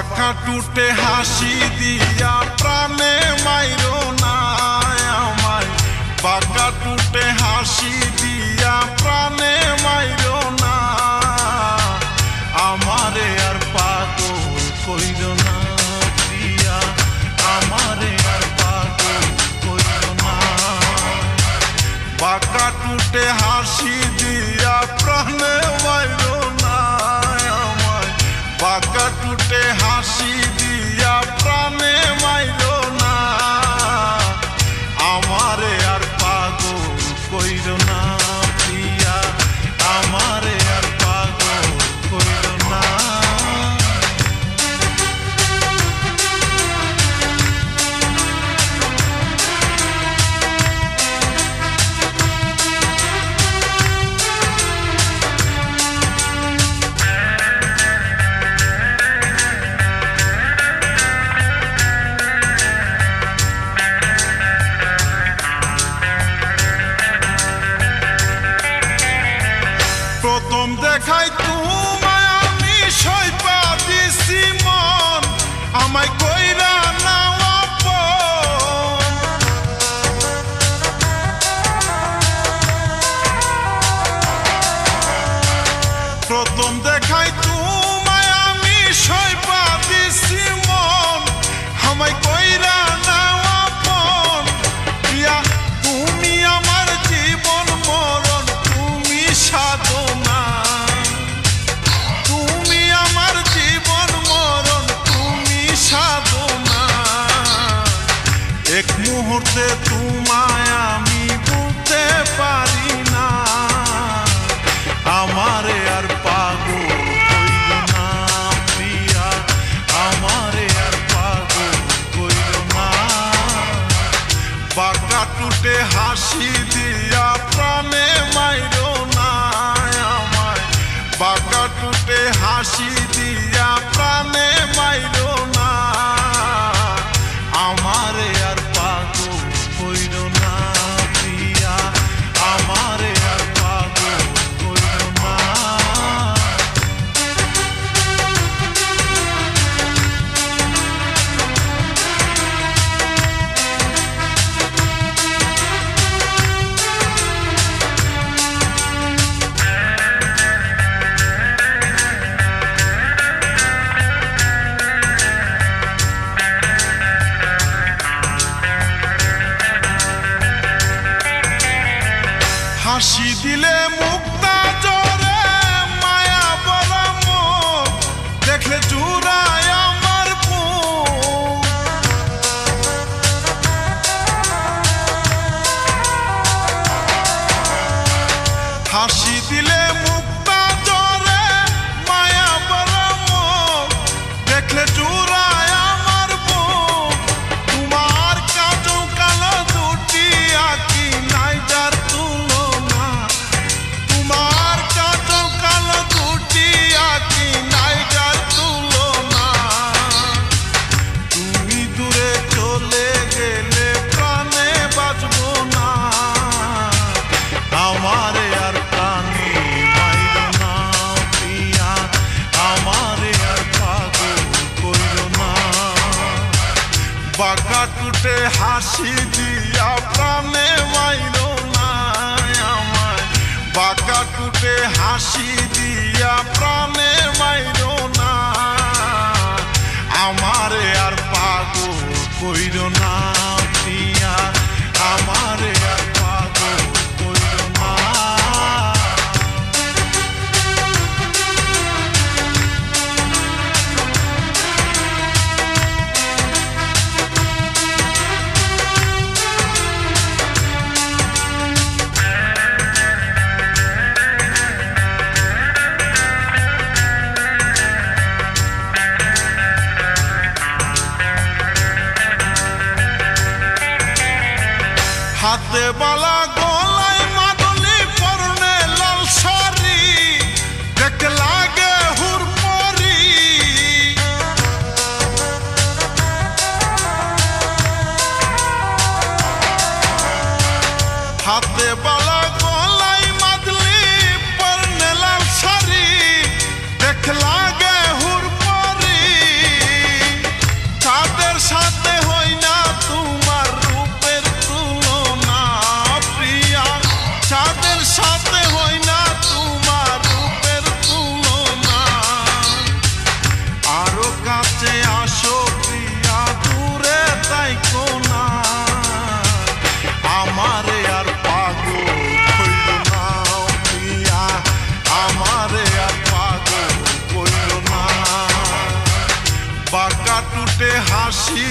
পাখা টুটে হাসি দিয়া প্রাণে মাইরো না আমায়, পাখা টুটে হাসি দিয়া প্রাণে মাইরো না আমারে আর পাগল কইরো না প্রিয়া, আমারে আর পাগল কইরো না। পাখা টুটে হাসি দিয়া প্রাণে মাইরো না আমায়, পাখা টুটে হাসি দিয়া প্রাণে মাইরো না আমারে আর পাগল কইরো না প্রিয়া, আমারে আর পাগল কইরো না। প্রথম দেখাই তোমায় আমি সইপা দিছি মন, আমায় কইরা নাও আপন। প্রথম দেখাই তোমায় আমি সইপা দিছি মন, আমায় কইরা নাও আপন। প্রিয়া তুমি আমার জীবন মরণ, তুমি সাধনা, তুমি আমার জীবন মরণ, তুমি সাধনা। এক মুহূর্তে তোমায় আমি বলতে পারি না আমারে আর পাগল কইরো না প্রিয়া, আমারে আর পাগল কইরো না। পাখা টুটে হাসি দিয়া প্রাণে মাইরো না আমায়, পাখা টুটে হাসি দিয়া প্রাণে মাইরো না আমারে আর পাগল কইরো না প্রিয়া, আমারে আর পাগল কইরো না। হাসি দিলে মুক্তা জরে মায়া বলা মুখ, দেখলে জুড়ায় আমার বুক। হাসি দিলে মুক্তা জরে মায়া বলা মুখ, দেখলে জুড়ায় আমার বুক। তোমার কাজু কালো দুটি আঁকি নাই যার তুলনা, তোমার কাজু কালো দুটি আঁকি নাই যার তুলনা। তুমি দূরে চলে গেলে প্রাণে বাঁচবো না আমারে আর প্রাণে মাইরো না প্রিয়া, আমারে আর পাগল কইরো না। পাখা টুটে হাসি দিয়া প্রাণে মাইরো না আমায়, পাখা টুটে হাসি দিয়া প্রাণে মাইরো না আমারে আর পাগল কইরো না প্রিয়া, আমারে আর পাগল কইরো না। হাতে বালা গলায় মাদলি পরনে লাল শাড়ি, দেখতে লাগে হুরপরি। হাতে বালা গলায় মাদলি পরনে লাল শাড়ি, দেখতে লাগে হুরপরি। সাথে হই না তোমার রূপের তুলনা। আরো কাছে আসো প্রিয়া, দূরে তাইকো না। আমারে আর পাগল কইরো না প্রিয়া, আমারে আর পাগল কইরো না। বাঁকা টুটে হাসি